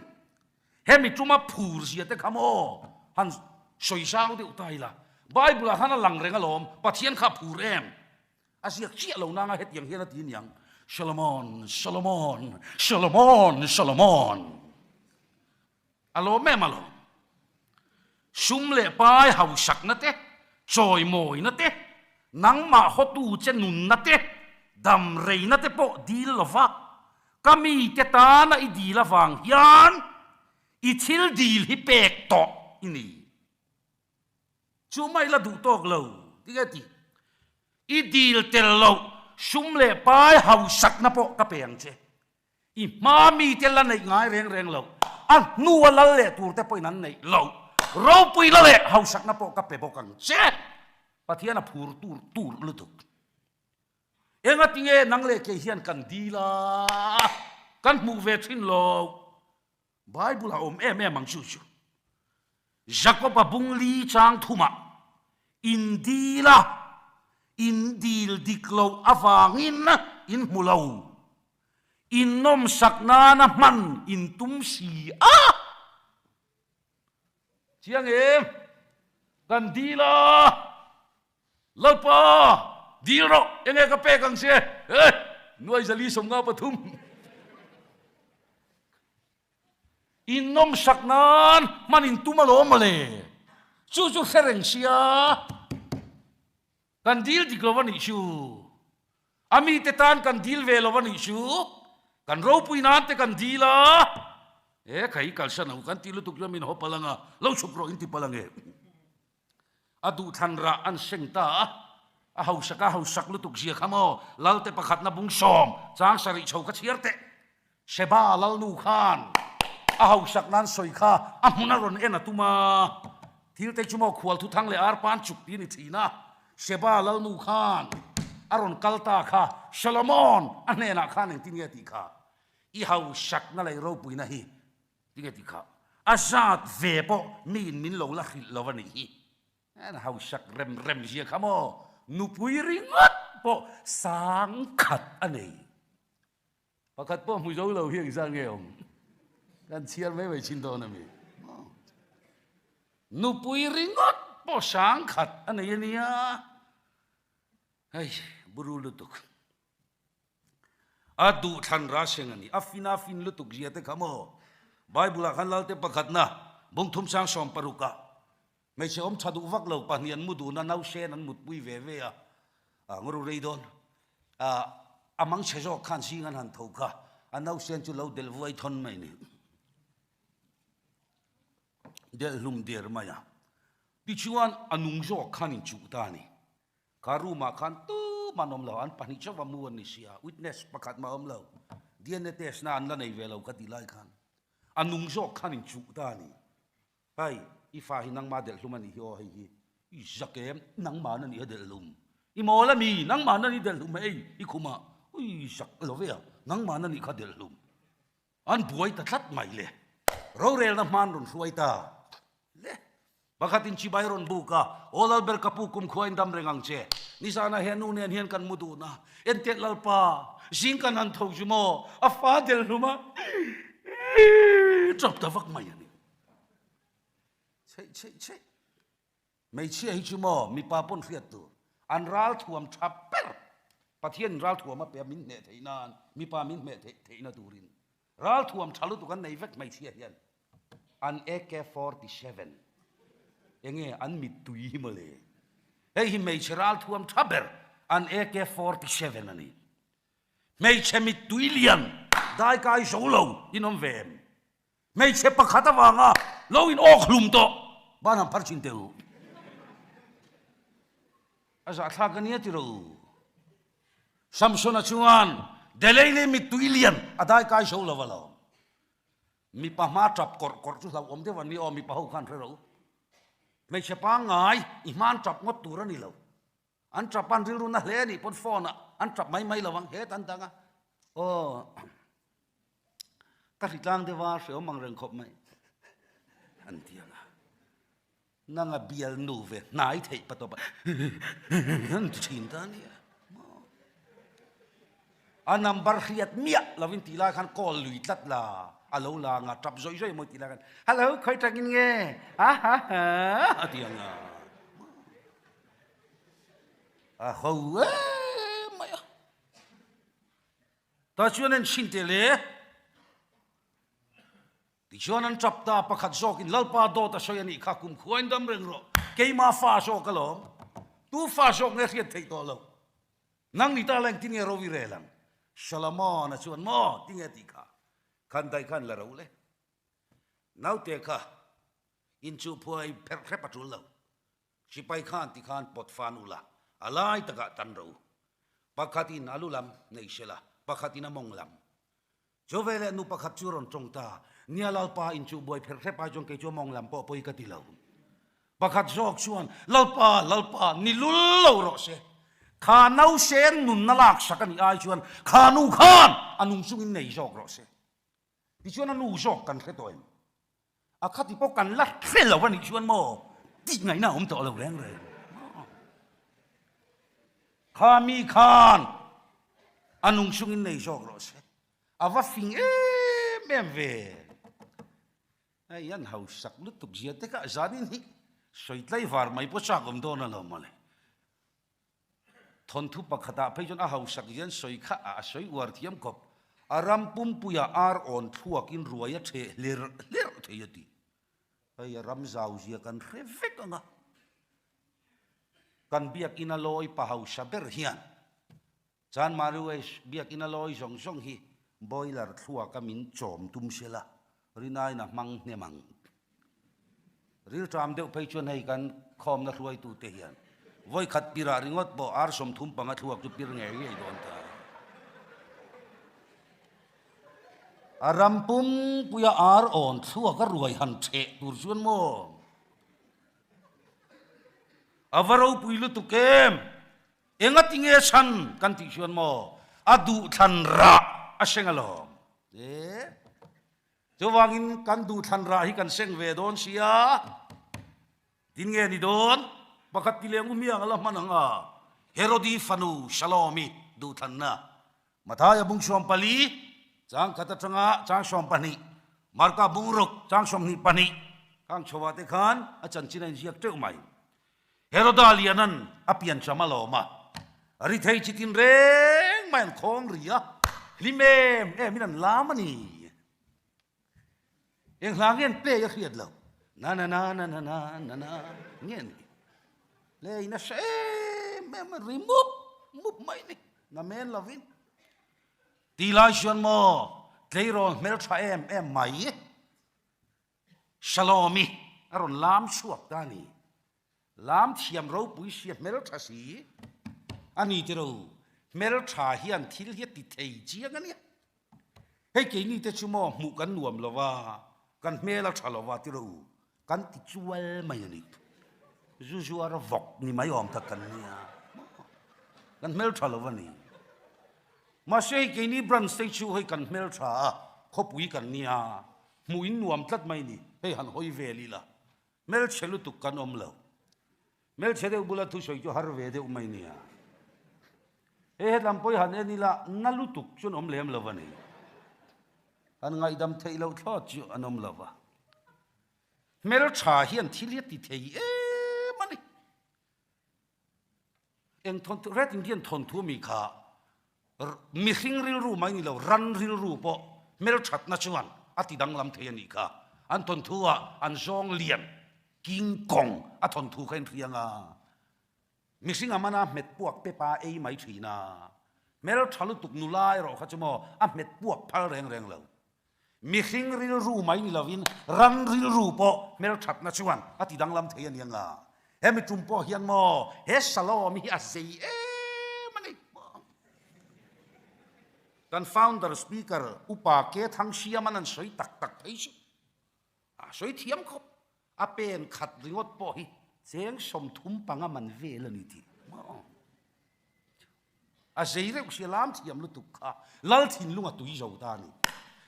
hemi tuma phur zia te khamo han soi sang de utai la bible han lang renga lom pathian kha phur em asiak chi lo na nga het yang hian tin yang Solomon alo me malo sum le pai hau sak na te choi moi na te nang ma hotu che nun na te dam rei na te po dil lova kami te ta na i dil awang hian i thil dil hi pek to ini chu mai la du tok lo ที่แกตีอีดีลเตลโลชุมเล่ไปเฮาสักนับปะกะเปียงเชอีมามีเตลันในง่ายแรงโลอันนัวละเล่ตัวแต่ปอยนั้นในโลเราปุยละเล่เฮาสักนับปะกะเปียบกันเชปะเทียนพูดตูลุตุกเองติเงนังเล่เกียนกันดีละกันมูเวทินโลไบเบิลอมมังชูJacob abung li chang thuma indila indil diklo avangin in mulau innom sakna na man intum si chiang gandila lalpa dilo enge ka pe kang se nuai jali somnga pathum Inom saknan manin tumalo male susu sereng sia kandil di glovan isu ami tetan kandil velovan isu kan ro puinante kandila kai kalsa na kan tilu tuk jamin ho palanga lo supro inti palange adu thanra an sengta a hausak lutuk sia khamo lalte pakhat na bungsom chang sari chau ka chiarte seba lal nu khan ahau saknan soika amuna ron ena tuma thil te chumo khwal thu thang le ar pan chuk pi ni thina seba lal nu khan aron kalta kha solomon anena khan eng tinge ti kha I hau sak na lai ro pui na hi tinge ti kha azat ve po min lo la khil lo wani hi an hau sak rem ji khamo nu pui ringat po sang khat anei pakat po mu zo lo hiang sang ngeong kan siar mai mai chin do na mi nu pui ringot po sang khat anei ania ai buru lutuk adu than ra sengani afina fin lutuk jiate khamo bible khan lalte pakhat na bungthum sang som paruka mai se om chadu vak lo panian mudu na nau sen an mut pui ve ve ngoro reidon amang chejo khan singan han thoka anau sen chu lo del voi thon mai ni del lum der maya pichuan anung jo khanin chu ta ni karuma khan tu manom lo an pani chawa muan ni sia witness pakhat ma om lo DNA test na an la nei ve lo ka ti lai khan anung jo khanin chu ta ni ai ifa hinang ma del lumani hi o hi I zakem nang ma na ni del lum I mola mi nang ma na ni del lum ei I khuma ui zak lo ve nang ma na ni kha del lum an buai ta thlat mai le ro rel na man ron suai ta le bakatin chi bayron buka olal ber kapu kum khoin dam rengang che ni sana henu nen hian kan mudu na entet lalpa jing kan an thau jumo a fa del luma chop ta vak mai ani che mai chi hi jumo mi pa pon fiat tu an ral thuam thapper pathian ral thuam ma pe min ne theinan mi pa min me theina turin ral thuam thalu tu kan nei vek mai chi hian an AK-47 enge an mit tui male ei hi mei cheral thuam thaber an AK-47 ani mei che mit tui lian dai kai solo inom vem mei che pakhata wanga lo in ok hlum to banam parchin teu aza thagania ti ro samsona chuan deleile mit tui lian adai kai solo walo mi pa ma trap kor chu lau om de wan mi om mi pa ho khan ro mai che pa ngai I man trap ngot tur ani lo an trap pan ril ru na hle ni pon phone an trap mai lawang he tan tanga o ka ri tlang de wa se om mang reng khop mai an tianga nanga bial nu ve nai thei pa to ba an chin ta ni an number khiat mia lawin ti la khan call lui tlat la alo la nga trap zoi mo ti la kan hello khoi tangin nge ha atianga ho maya ta chuan en chin te le ti chuan an trap ta pakhat zok in lalpa do ta soyani kha kum khuain dam reng ro ke ma fa so kalom tu fa sok ne riat thei to lo nang ni ta lang tin nge ro vi re lang Solomon a chuan mo tinge ti kha kan dai kan la ro le nau te kha in chu phoi per khre patul lo สิไปข้านที่ข้านปดฟานุละอะไรตะกะตันเราปะขัดินอาลุลำในเชละปะขัดินมองลำโจเวเลนุปะขัดจูรอนจงตาเนียลลปาอินจูบอยเพรเทปาจงเกจูมองลำปอปอยกติลาวปะขัดจอกชวนลลปานิลุลลาวรอเซขานูเซนนุนนลักสักนี่ไอชวนขานูขานอนุสุงินในจอกรอเซดิชวนอนุจอกกันแค่ตัวเองอาขัดที่พวกกันลัดเส้นเหล่านี้ชวนโมที่ไงน่าผมต่อเราแรงเลยข้ามีขานอนุสุงินในจอกรอเซอาว่าฟิงแม่เวไอ้ยันเขาสักลุตุกเจียแต่ก็จาดินี่สวยไล่ฟาร์ไม่พอชักผมโดนอะไรมาเลยทนทุบปะขดาไปจนเขาสักยันสวยข้าสวยอวดเทียมกบอารมณ์ปุ่มปุยอาร์ออนทั่วกินรวยเทเลือเทียดีไอ้รำจาวเจียกันเรฟกันนะกันเบียกินาลอยปะเขาสับเบอร์เฮียนจานมารู้ไอ้เบียกินาลอยสองฮีบอยลาร์ทั่วก็มินจอมตุ้มเชล่ารินายนะมังเนี่ยมังริลจามเดียวไปชวนให้กันคอมนักรวยตูเทียนไว้ขัดปีราริงอดบ่อาร์สมทุมปังทั่วจุปีรงเงี้ยโดนตาอารมปุ่มปุยอาร์ออนทั่วก็รวยหันเทตูชวนโมอาวารูปุยลุตุเกมเอ็งติงเอชันกันติชวนโมอดูทันระอาเซงอลอมจะวางินกันดูทันราฮิกันเซงเวดอนเสียดินเงนิดอนปะกัดติเลงุมียงละมันงาเฮโรดีฟานูชาลอมิดูทันนะมาทายบุงชอมปาลีจางขัดจังอาจางชอมปานีมารกาบุงรุกจางชอมนิปานีข้างชวาเตขันอาจารย์ชินัยเจียกเจ้าไม่เฮโรดาลีนันอภิยันชามาลอมาอริเทยจิตินเร่งไม่คงเรียลิเมมมินันลามันนี่เอ็งหลังเงี้ยเปย์ก็เครียดแล้วนาเงี้ยนี่เลยนะเซ่แม่มันรีมุบไม่นี่น่าแม่นลาวินตีลายชวนโมเทโรเมลทราไม่ชลอมีอารมณ์ลามชวกตานี่ลามเทียมเราปุยเสียเมลทราสีอันนี้เจอเมลทราเฮียนทิลเฮียติเทเจียกันเนี่ยให้เกนี่เตชุโมหมู่กันหน่วมละว่ากันเมลทราละว่าที่เรากันติจวลไม่ยันอีกจู่ๆอะไรวอกนี่ไม่ยอมทักกันเนี่ยกันเมลทราละว่านี่มาเชื่อให้เกนี่บรันสเตชูให้กันเมลทราเขาปุยกันเนี่ยหมู่อินหน่วมทัดไม่นี่ให้หันหอยเวลีละเมลเชลุตุกกันอมแล้วเมลเชเดอุบุลาทุสอยจูฮาร์เวเดอุไม่เนี่ยลำปอยหันนี่ละนั่ลุตุกชนอมเลมละวันนี้อันไงดำเทยเราทอดจูอันอมละวะเมลชาเฮียนที่เลียติเทยมันนี่เอ็งทนเรติงเดียนทนทั่วมีขามีสิ่งริลรูไม่นี่เรารันริลรูปะเมลชัดนัชวันอติดังลำเทยนี่ขาอันทนทั่วอันซองเลียนกิงกงอันทนทั่วกันเทียงมิสิงอามานะเม็ดพวกเปปาไม่ถีนาเมลทะลุตุกนุลายเราข้าจะมอเม็ดพวกพัลแรงแล้วมิสิงริลรูไม่นี่เราวินรันริลรูปะเมลชัดนัชวันอติดังลำเทียนยังเฮมิจุมปอเฮียนมอเฮสลอมิอาเซมันนี่กัน founder speaker อุปาเกทั้งเชียมันนั่นสวยตักไอ้ชิสวยเทียมครบอาเป็นขัดริงดปอยเสียงสมทุมปังมันเวลนิทีอาเสียงเสียลามเทียมลุตุกะลัลทินลุงตุยเจ้าตานี่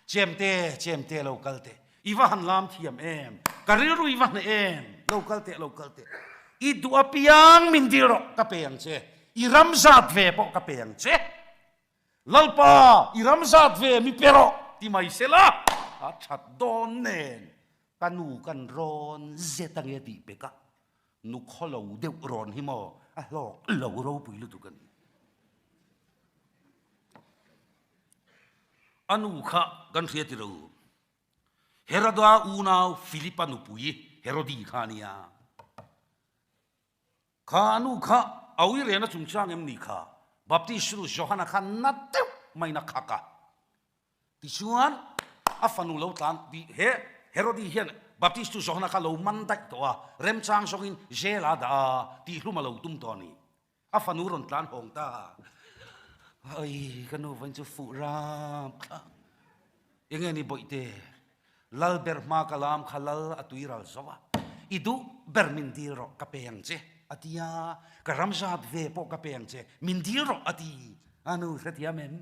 เจมเตโลกัลเตอีวานลามเทียมการิรุอีวานโลกัลเตอีดูอพิยังมินดิโรกะเปียงเจอีรัมซาดเวปกะเปียงเจลัลปาอีรัมซาดเวมิเปโรที่ไม่เสละอาชัดโดนเนนกันนูกันร้อนเจตังเอติเปกะนุขเราเดือดร้อนหิมะหลอกเราปุยลุตุกันอนุขะกันเสียติเราเฮโรดาอูนาวฟิลิปปานุปุยเฮโรดีขานียขานุขะเอาอีเรนะจุงช่างนี่ขาบัพติสรุโยฮานะขันนัดเต็มไม่นักขะกะที่ชวนอาฟันุเลวตันที่เฮโรดีเฮียน baptist tu Johana ka lo man dai to a rem chang songin zela da ti hluma lo tum to ni a fanuron tlan hong ta ai kanu van chu fu ram enge ni boite lal ber ma kalam khalal atuiral zawa idu bermindir ro kapeyang che atia karamjat ve po kapeyang che mindir ro ati anu setia mem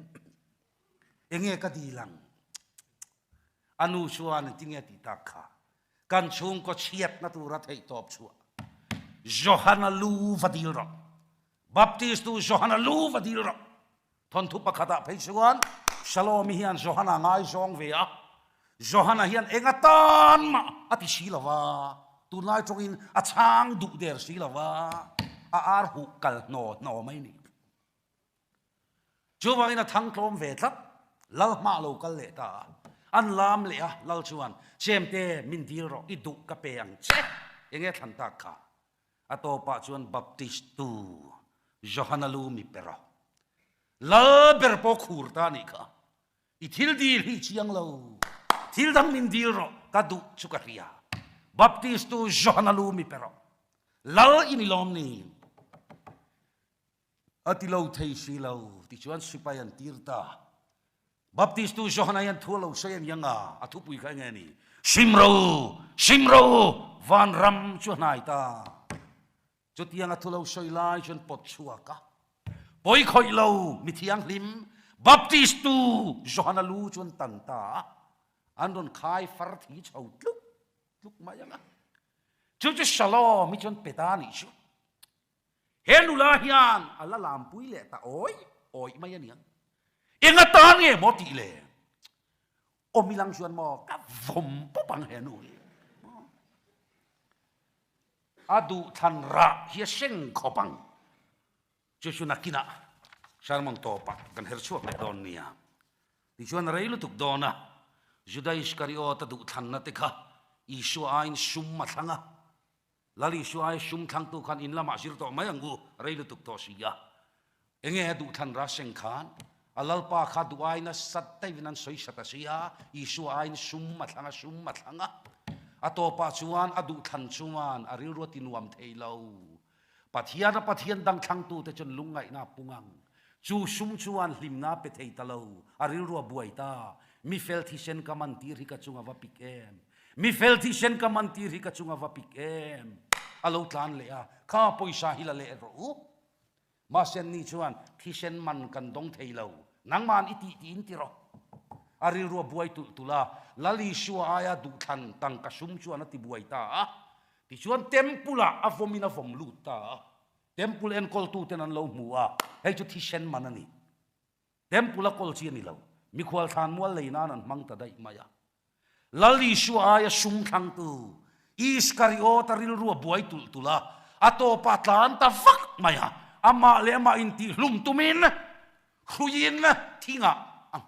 enge kadilang anu suan tinge ti takha kan chung ko chiat na tura thei top chua Johana lu vadil ro baptist tu Johana lu vadil ro thon thu pakhata phei chuan shalom hian Johana ngai zong ve a Johana hian engatan ma ati silawa tunai chongin a chang du der silawa a ar hu kal no mai ni chuwangin a thang tlom ve tlat lal ma lo kal le ta an lam le a lal chuan chemte min dir ro i du ka peang che enge than ta kha atopa chuan baptist tu Johana lu mi pero lal ber po khur ta ni kha i thil dir hi chiang lo thil dang min dir ro ka du chu ka ria baptist tu Johana lu mi pero lal in lom ni ati lo thei si lo ti chuan sipayan tirta baptist tu Johana yan thulo sayang yanga athu pui kha nge ni simro van ram chu nai ta chu tiang athulo soi lai chun pot chua ka poi khoi lo mi thiang lim baptist tu Johana lu chun tan ta an ron khai far thi chau tluk ma yanga chu shalom mi chun petani chu helula hian ala lam pui le ta oi ma yan enga tan nge moti le omilang chuan mo ka vom po pang henu adu than ra hi seng khopang chu nakina sarmong to pa kan her chuak le don nia ti chuan reilu tuk dona Judas Iscariot adu than na te kha isu ain sum ma thanga lali su ai sum thang tu khan in lama sir to mayangu reilu tuk to sia enge adu than ra seng khan alalpa kha duai na satai vinan soi sata sia isu ain sum ma thanga atopa chuan adu than chuan aril rotin wam theilo pathian dang thang tu te chon lungai na pungang chu sum chuan hlim na pe thei talo aril ro buai ta mi fel thi sen kaman tir hi ka chunga wa pikem mi fel thi sen kaman tir hi ka chunga wa pikem alo tlan le a kha poisa hi la le ro ma sen ni chuan thi sen man kan dong theilo nang man iti tin ti ro ari ro buai tula lali shua aya du than tang ka sum chuan ati buai ta ti chuan tempula avomina vom luta temple en kol tu tenan lo muwa hei chu thi sen man ani tempula kol chi ni lo mi khwal than mual leina nan mang ta dai maya lali shua aya sum thang tu Iscariot aril ro buai tula ato patlan ta fak maya ama le ma inti hlum tumin khuyin thinga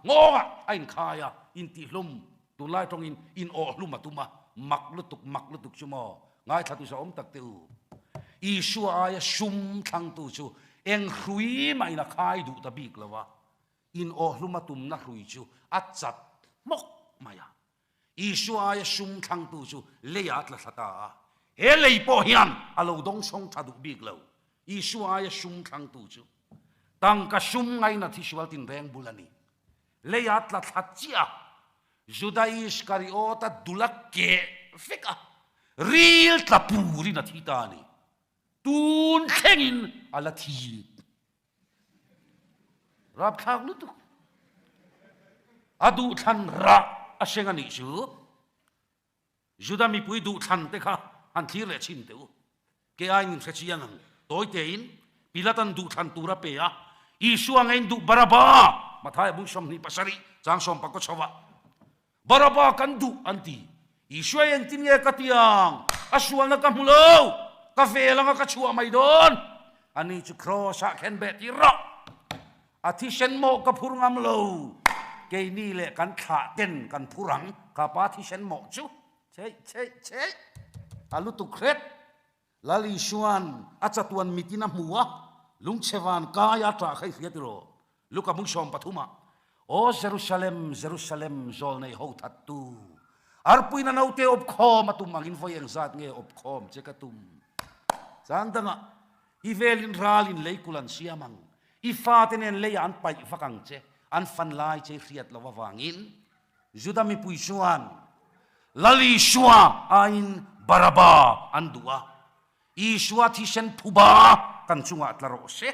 ngonga ain khaya inti hlum tulai tong in o hlum atuma maklutuk chumo ngai thatu sa om tak teu Isua aya sum thang tu chu eng hrui mai na khai du ta bik lawa in o hlum atum na hrui chu achat mok maya Isua aya sum thang tu chu leyat la thata he lei po hian alo dong song thadu bik lo Isua aya sum thang tu chu tang ka sum ngai na thisual tin reng bulani leyat la thachia Judas Iscariot dulak ke feka real tapuri na thitani tun khengin ala thi rap thak lu tu adu than ra asenga ni chu Judas mi pui du than te kha han thir le chin teu ke ai nim sa chiang toy te in pilatan du than tura pe ya Isua ngain du baraba mathai bung som ni pasari chang som pa ko chawa baraba kan du anti Isua en tin ye katiang aswal na kamulo ka velanga ka chua mai don ani chu cross a khen be ti ro athi sen mo ka phurngam lo ke ni le kan tha ten kan phurang ka pa thi sen mo chu che alu tu kret lali suan achatuan mitina muwa lungchewan ka ya tra khai fiatiro luka mung som pathuma o Jerusalem zol nei ho thattu arpui na naute opkhom atum angin foi ang zat nge opkhom chekatum sang danga ivelin ralin leikulan siamang ifatenen le an pai fakang che an fan lai che riat lawa wangin judami puisuan lali shua ain baraba andua isua tisen puba kan chunga tlaro se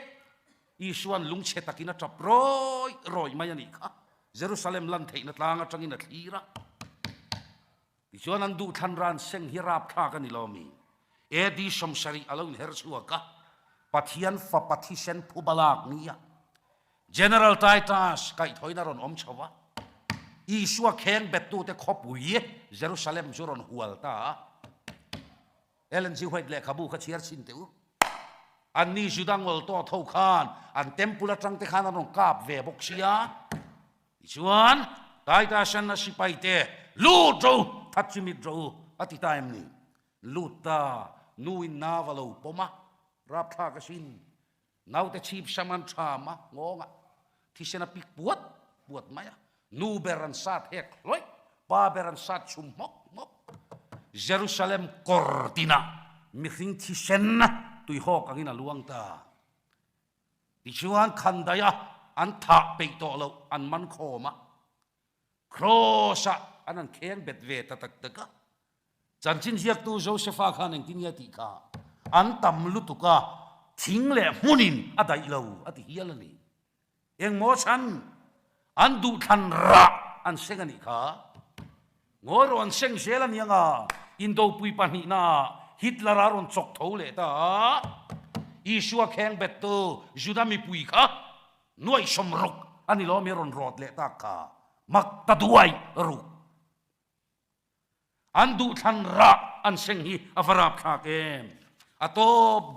isuan lungche takina chaproi roi mayani kha Jerusalem lan theina tlanga tangina thira isuan andu thanran seng hirap kha kan ilomi edi somsari alon hersuaka pathian fa pathisen pubalak nia General Titus kai thoina ron omchawa isua kheng betu te khopui Jerusalem juron hualta Ellen ji white le khabu kha chiar chin teu an ni judangol to thau khan an tempula tang te khan anong kap ve boksia ichuan Titus an na sipaite lu tro thachimi tro ati time ni luta nuin navalo poma rap tha ka sin nau te chip saman chama ngonga thisena pik buat maya nu beran sat hek loi pa beran sat chum mok Jerusalem cortina mithing thisena tui hok angina luang ta tichuan khandaya an tha pe to lo an man khoma krosa anan kheng betve ta tak taka chanchin hiak tu Josepha khan eng tinia ti ka an tam lu tu ka thing le munin adai lo ati hialani eng mo chan an du than ra an sengani kha ngoro an seng selan yanga indo pui pani na Hitler aron chok tho le ta isua kheng betu judami pui kha noi somrok ani lo meron rot le ta ka mak ta duai ru andu than ra an seng hi avarap kha kem ato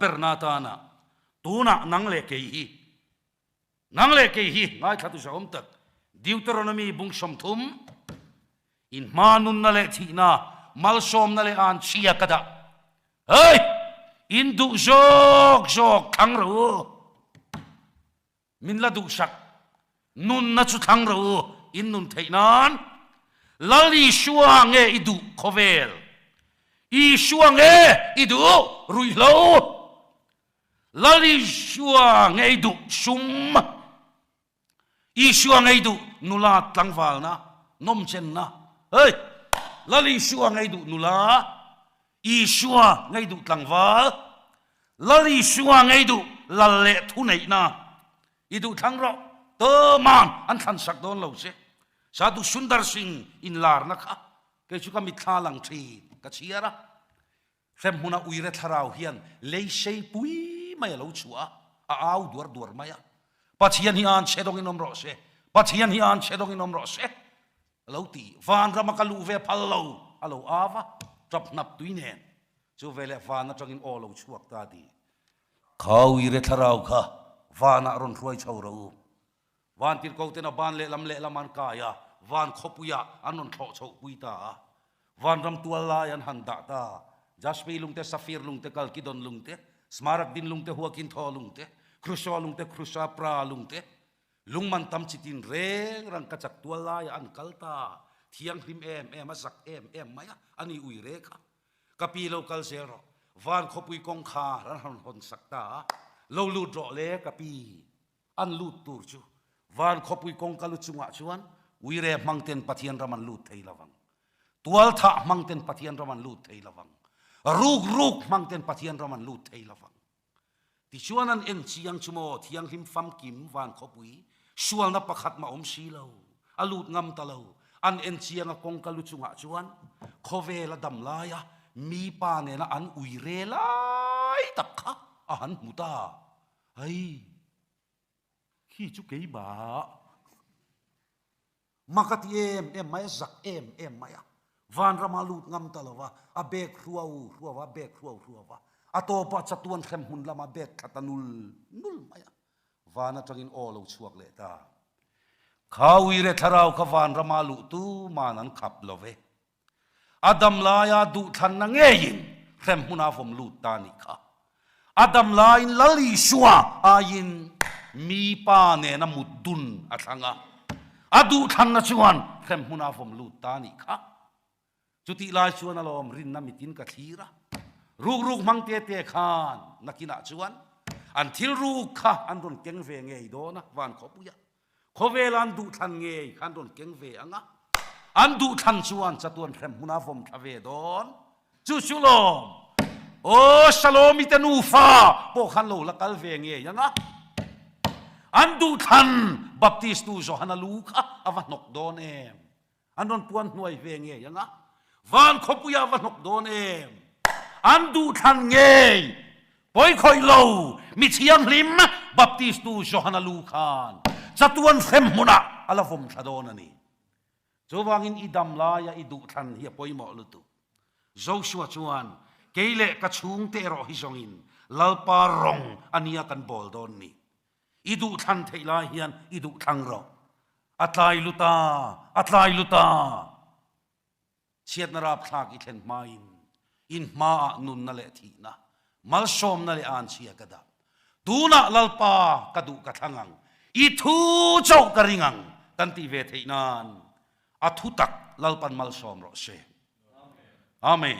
bernatana tuna nang le ke hi ngai thatu som tak Deuteronomy bung som thum in manun na le thina malsom na le an chia kada hey indu jok thang ro min la du sak nun na chu thang ro in nun theinan lali shuang e idu khovel I shuang e idu rui lo lali shuang e idu sum I shuang e idu nula tlangwal na nom chen na hey lali shuang e idu nula I shua ngay du tlangwal lali shua ngay du lalle thu nei na idu thang ro to man an than sak don lo se sadu Sundar Singh in lar na kha ke chu ka mi thla lang thi ka chiara sem huna uire tharau hian lei sei pui mai lo chua a au dur maya pathian hi an chedong inom ro se pathian hi an chedong inom ro se lo ti van ramakalu ve phal lo alo ava trap nap tuinen chu vele vana tangin olo chuak ta di khawi re tharau kha vana ron roi chho ro van tir ko te na ban le laman ka ya van khopuya anon tho chho puita van ram tuala yan handa ta jaspe lungte safir lungte kalkidon lungte smarak din lungte huakin tho lungte khrusa pra lungte lungman tam chitin reng rang kachak tuala ya an kalta thiang him em asak em maya ani ui re kha kapi local zero van khopui kong kha ran hon sakta lo lu dro le kapi an lu tur chu van khopui kong kalu chunga chuan ui re mangten pathian raman lu thei lawang tual tha mangten pathian raman lu thei lawang ruk mangten pathian raman lu thei lawang ti chuan an en chiang chumo thiang him fam kim van khopui sual na pakhat ma om si lo alut ngam ta lo an en chiang a kong kalu chunga chuan khove la dam la ya mi pa ne na an ui re lai tak kha an muta ai khi chu kei ba makati em mai zak em maya van ramalut ngam talawa a bek ruwa bek ruwa atopa chatuan khem hun lama bek khatanul nul maya vana tangin olo chuak le ta khawi re tharau kha van ramalu tu manan khap love Adam laya du than na nge yin rem huna vom lut ta ni kha Adam lain lali shua ayin mi pa ne na mudun athanga adu than na chuan rem huna vom lut ta ni kha จุติลายชวนอารมณ์รินน้ำมิตินกะทีระรูกมังเตะขานนักกินาชวนอันทิลรูกค่ะอันโดนเก่งเวงเงยโดนะวันขบุยะขเวลันดูทันเงยอันโดนเก่งเวงอ่ะอันดูทันชวนจะตัวนเข็มมุนาฟมทเวดอนชุลมโอ้ชโลมิเตนูฟ้าโปขันโลละกัลเวงเงยยังอ่ะอันดูทันบัพติสตูโจฮันนาลูกะอวันนกโดนเอมอันโดนปวนหน่วยเวงเงยยังอ่ะวันขบุยะวันนกโดนเอมอันดูทันเงยปอยคอยโลมิเชียงลิมบัพติสตูโจฮันนาลูกานจะตัวนเข็มมุนาอัลฟมชาโดนนี่จวางอินอิดัมลายอิดูทันเฮียปอยหมอลุตุโจชัวชวนเกลเลกระชุงเตโรฮิจงอินลาปารองอันนี้กันบอลโดนนี่อิดูทันเทลาเฮียนอิดูทังรออัตลายลุตาเชียดนราพลากอิเทนมาอินมานุนนั่นแหละทีนะมัลชอมนั่นแหละอ่านเชียกระดับตูน่ะลลปากระดูกระทังังอิทูโจกระริงังกันตีเวทีนานอัทุตักลลปันมัลชอมรอเชอาเมน